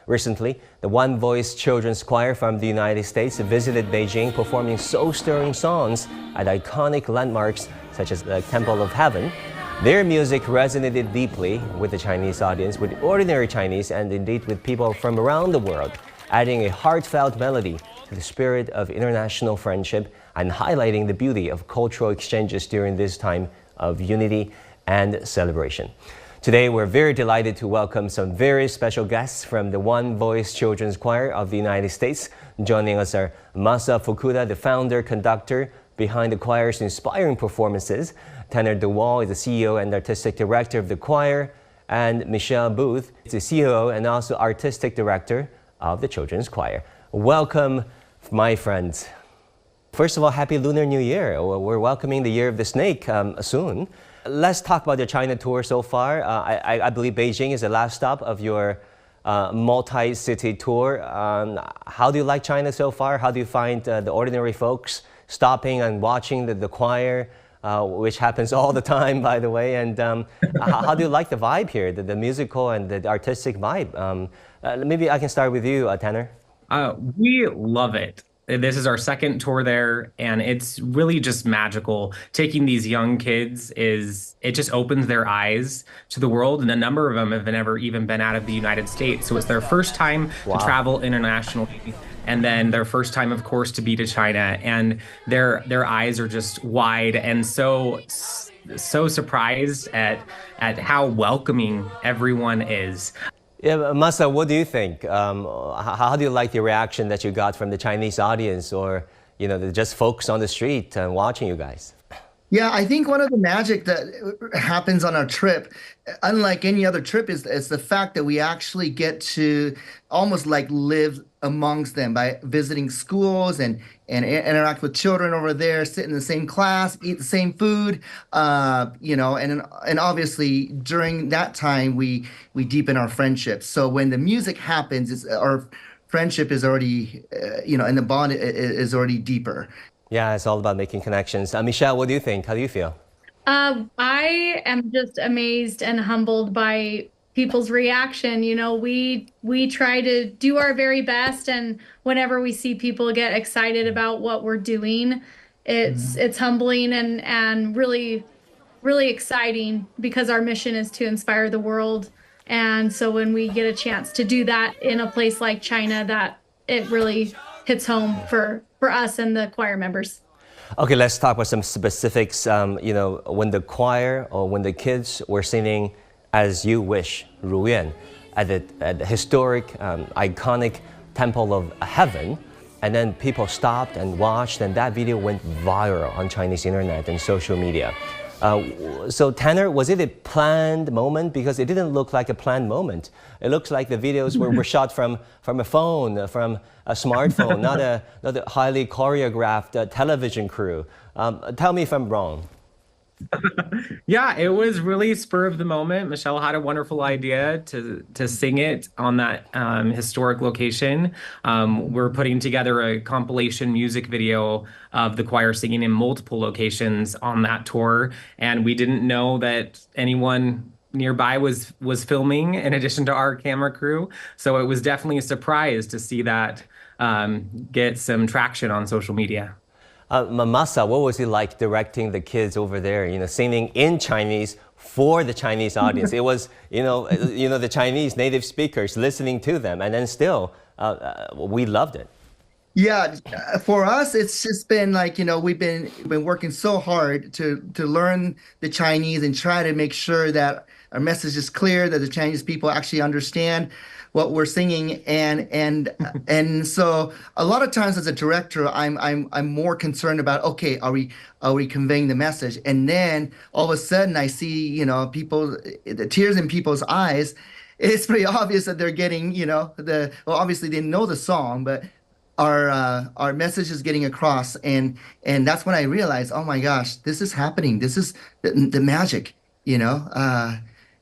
Recently, the One Voice Children's Choir from the United States visited Beijing, performing soul-stirring songs at iconic landmarks such as the Temple of Heaven. Their music resonated deeply with the Chinese audience, with ordinary Chinese and indeed with people from around the world, adding a heartfelt melody to the spirit of international friendship and highlighting the beauty of cultural exchanges during this time of unity and celebration. Today, we're very delighted to welcome some very special guests from the One Voice Children's Choir of the United States. Joining us are Masa Fukuda, the founder, conductor behind the choir's inspiring performances. Tanner DeWall is the CEO and artistic director of the choir. And Michelle Booth is the CEO and also artistic director of the Children's Choir. Welcome, my friends. First of all, Happy Lunar New Year. We're welcoming the Year of the Snake soon. Let's talk about your China tour so far. I believe Beijing is the last stop of your multi-city tour. How do you like China so far? How do you find the ordinary folks stopping and watching the choir, which happens all the time, by the way? And how do you like the vibe here, the musical and the artistic vibe? Maybe I can start with you, Tanner. We love it. This is our second tour there, and it's really just magical. Taking these young kids it just opens their eyes to the world, and a number of them have never even been out of the United States. So it's their first time to travel internationally, and then their first time, of course, to be to China, and their eyes are just wide and so surprised at how welcoming everyone is. Yeah, Masa, what do you think? How do you like the reaction that you got from the Chinese audience, or just folks on the street watching you guys? Yeah, I think one of the magic that happens on our trip, unlike any other trip, is the fact that we actually get to almost like live amongst them by visiting schools and interact with children over there, sit in the same class, eat the same food, and obviously during that time we deepen our friendship. So when the music happens, our friendship is already, and the bond is already deeper. Yeah, it's all about making connections. Michelle, what do you think? How do you feel? I am just amazed and humbled by people's reaction. We try to do our very best, and whenever we see people get excited about what we're doing, it's humbling and really, really exciting, because our mission is to inspire the world. And so when we get a chance to do that in a place like China, that it really hits home for us and the choir members. Okay, let's talk about some specifics. When the choir or when the kids were singing As You Wish, 如愿, at the historic, iconic Temple of Heaven, and then people stopped and watched, and that video went viral on Chinese internet and social media. So Tanner, was it a planned moment? Because it didn't look like a planned moment. It looks like the videos were shot from a phone, from a smartphone, not a highly choreographed television crew. Tell me if I'm wrong. Yeah, it was really spur of the moment. Michelle had a wonderful idea to sing it on that historic location. We're putting together a compilation music video of the choir singing in multiple locations on that tour, and we didn't know that anyone nearby was filming in addition to our camera crew. So it was definitely a surprise to see that get some traction on social media. Masa, what was it like directing the kids over there, singing in Chinese for the Chinese audience? It was, the Chinese native speakers listening to them, and then still, we loved it. Yeah, for us, it's just been like, we've been working so hard to learn the Chinese and try to make sure that our message is clear, that the Chinese people actually understand what we're singing, and so a lot of times as a director, I'm more concerned about, okay, are we conveying the message? And then all of a sudden I see the tears in people's eyes. It's pretty obvious that they're getting obviously they know the song, but our message is getting across, and that's when I realized, oh my gosh, this is happening. This is the magic,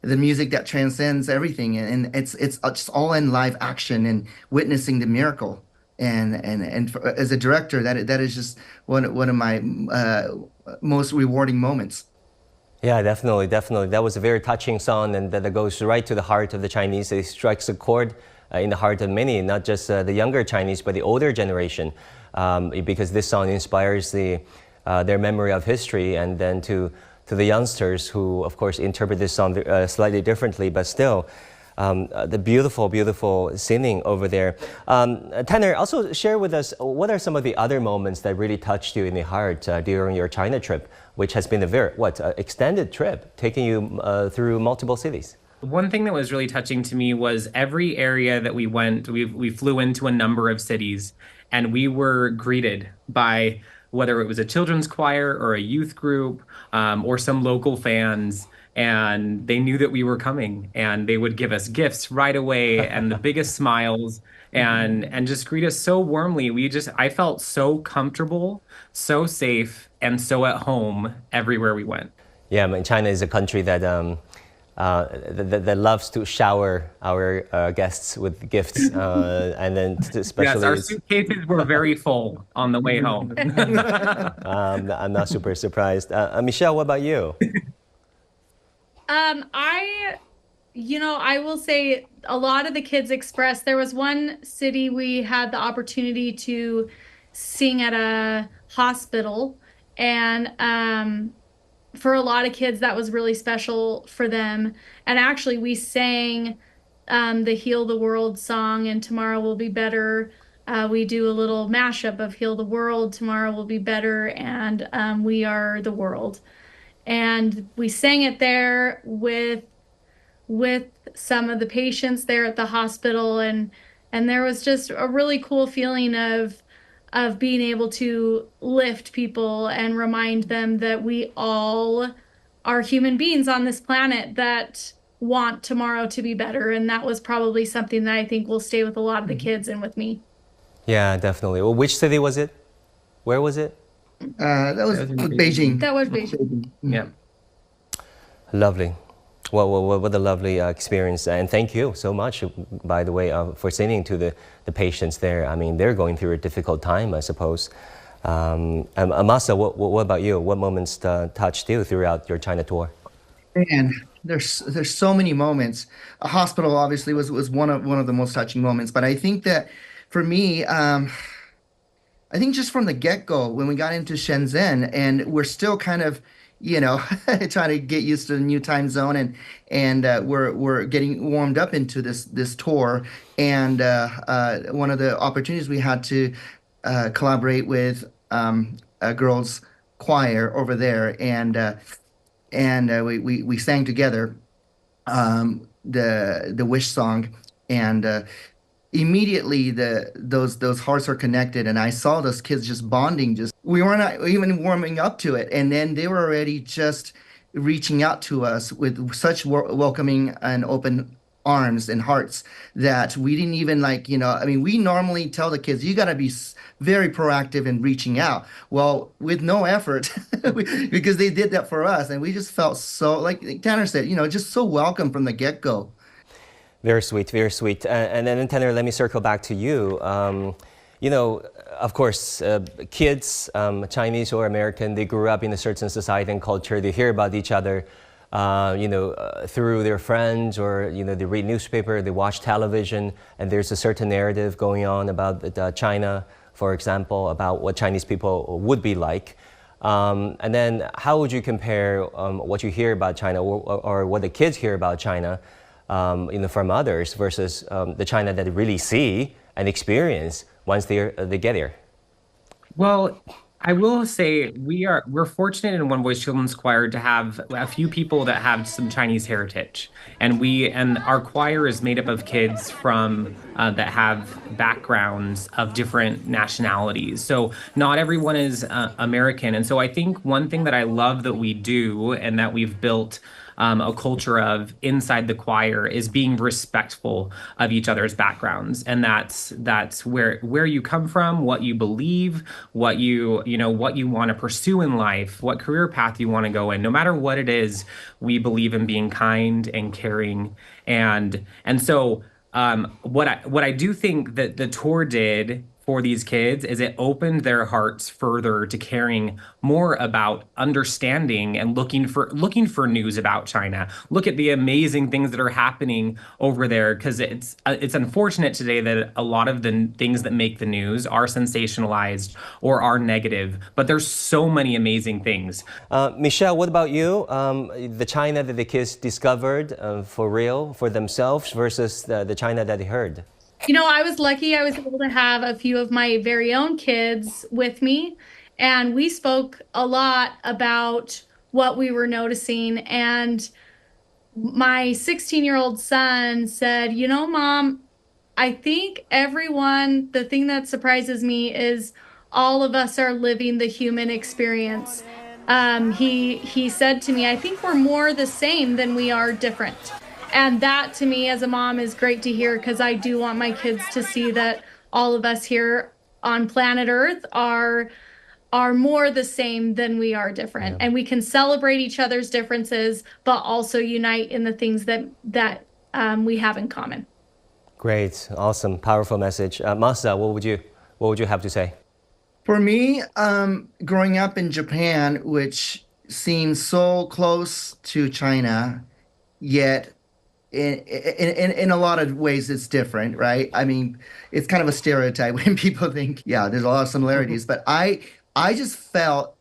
the music that transcends everything, and it's just all in live action and witnessing the miracle. And as a director, that is just one of my most rewarding moments. Yeah, definitely. That was a very touching song, and that goes right to the heart of the Chinese. It strikes a chord in the heart of many, not just the younger Chinese, but the older generation, because this song inspires their memory of history, and then to the youngsters who, of course, interpret this song slightly differently, but still, the beautiful, beautiful singing over there. Tanner, also share with us, what are some of the other moments that really touched you in the heart during your China trip, which has been a very, extended trip, taking you through multiple cities? One thing that was really touching to me was every area that we went, we flew into a number of cities, and we were greeted by whether it was a children's choir or a youth group or some local fans. And they knew that we were coming, and they would give us gifts right away and the biggest smiles and just greet us so warmly. I felt so comfortable, so safe, and so at home everywhere we went. Yeah, I mean, China is a country that that loves to shower our guests with gifts, and then especially. Yes, our suitcases were very full on the way home. I'm not super surprised. Michelle, what about you? I will say a lot of the kids expressed, there was one city we had the opportunity to sing at a hospital, and for a lot of kids that was really special for them. And actually we sang the Heal the World song and Tomorrow Will Be Better. We do a little mashup of Heal the World, Tomorrow Will Be Better, and We Are the World. And we sang it there with some of the patients there at the hospital, and there was just a really cool feeling of being able to lift people and remind them that we all are human beings on this planet that want tomorrow to be better. And that was probably something that I think will stay with a lot of the kids and with me. Yeah, definitely. Well, which city was it? Where was it? That was Beijing. That was Beijing. Yeah. Lovely. Well, what a lovely experience. And thank you so much, by the way, for singing to the patients there. I mean, they're going through a difficult time, I suppose. Amasa, what about you? What moments touched you throughout your China tour? Man, there's so many moments. A hospital obviously was one of the most touching moments, but I think that for me, I think just from the get-go, when we got into Shenzhen, and we're still kind of, trying to get used to the new time zone, and we're getting warmed up into this tour, and one of the opportunities we had to collaborate with a girls' choir over there, and we sang together the Wish song, and immediately those hearts are connected, and I saw those kids just bonding. We were not even warming up to it, and then they were already just reaching out to us with such welcoming and open arms and hearts that we didn't even we normally tell the kids, you got to be very proactive in reaching out. Well, with no effort, because they did that for us, and we just felt so, like Tanner said, just so welcome from the get-go. Very sweet, very sweet. And then, Tanner, let me circle back to you. Of course, kids, Chinese or American, they grew up in a certain society and culture. They hear about each other, through their friends, or, they read newspaper, they watch television, and there's a certain narrative going on about China, for example, about what Chinese people would be like. And then how would you compare what you hear about China, or what the kids hear about China, from others, versus the China that they really see and experience once they get here? Well, I will say we're fortunate in One Voice Children's Choir to have a few people that have some Chinese heritage, and our choir is made up of kids from that have backgrounds of different nationalities. So not everyone is American, and so I think one thing that I love that we do and that we've built a culture of inside the choir is being respectful of each other's backgrounds, and that's where you come from, what you believe, what you want to pursue in life, what career path you want to go in. No matter what it is, we believe in being kind and caring, and so what I do think that the tour did for these kids is it opened their hearts further to caring more about understanding and looking for news about China. Look at the amazing things that are happening over there, because it's unfortunate today that a lot of the things that make the news are sensationalized or are negative, but there's so many amazing things. Michelle, what about you? The China that the kids discovered for real, for themselves, versus the China that they heard? You know, I was lucky. I was able to have a few of my very own kids with me, and we spoke a lot about what we were noticing. And my 16-year-old son said, you know, Mom, I think the thing that surprises me is all of us are living the human experience. He said to me, I think we're more the same than we are different. And that to me as a mom is great to hear, because I do want my kids to see that all of us here on planet Earth are more the same than we are different. Yeah. And we can celebrate each other's differences, but also unite in the things that we have in common. Great, awesome, powerful message. Masa, what would you have to say? For me, growing up in Japan, which seems so close to China, yet in a lot of ways it's different, right? I mean, it's kind of a stereotype when people think, yeah, there's a lot of similarities, but I just felt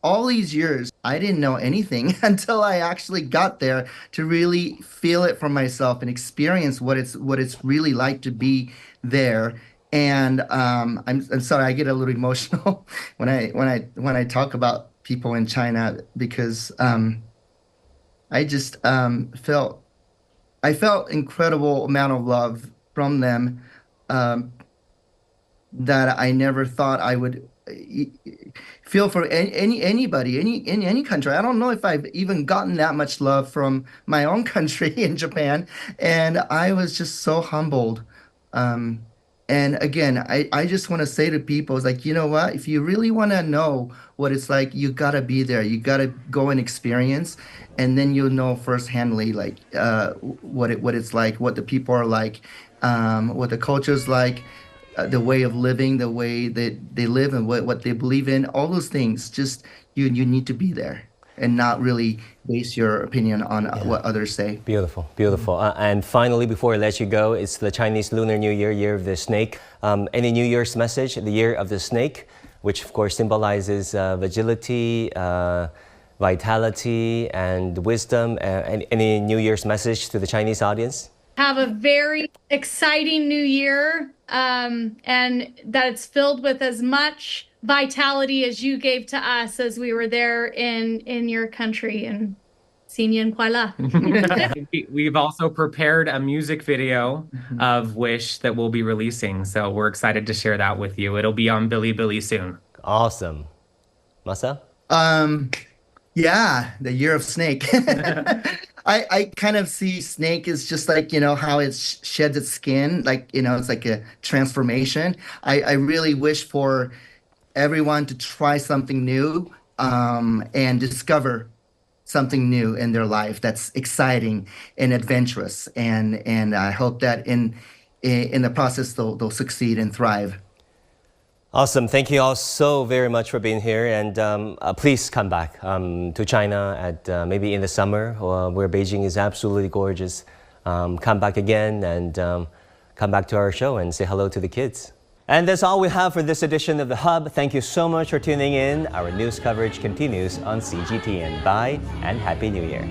all these years I didn't know anything until I actually got there to really feel it for myself and experience what it's really like to be there. And I'm sorry, I get a little emotional when I talk about people in China, because I just I felt incredible amount of love from them that I never thought I would feel for anybody, in any country. I don't know if I've even gotten that much love from my own country in Japan, and I was just so humbled. And again, I just want to say to people, it's like, you know what? If you really want to know what it's like, you got to be there. You got to go and experience, and then you'll know firsthandly, like, what it's like, what the people are like, what the culture's like, the way of living, the way that they live, and what they believe in, all those things. Just you need to be there and not really base your opinion on what others say. Beautiful, beautiful. And finally, before I let you go, it's the Chinese Lunar New Year, Year of the Snake. Any New Year's message? The Year of the Snake, which of course symbolizes vigility, vitality, and wisdom. Any New Year's message to the Chinese audience? Have a very exciting new year, and that it's filled with as much vitality as you gave to us as we were there in your country. And Xin Yan Kuai La. We've also prepared a music video of Wish that we'll be releasing, so we're excited to share that with you. It'll be on Bilibili soon. Awesome. Masa? Yeah, the Year of Snake. I kind of see snake as just like, you know, how it sheds its skin, like, you know, it's like a transformation. I really wish for everyone to try something new, and discover something new in their life that's exciting and adventurous. And I hope that in the process they'll succeed and thrive. Awesome. Thank you all so very much for being here. And please come back to China at maybe in the summer, where Beijing is absolutely gorgeous. Come back again and come back to our show and say hello to the kids. And that's all we have for this edition of The Hub. Thank you so much for tuning in. Our news coverage continues on CGTN. Bye and Happy New Year.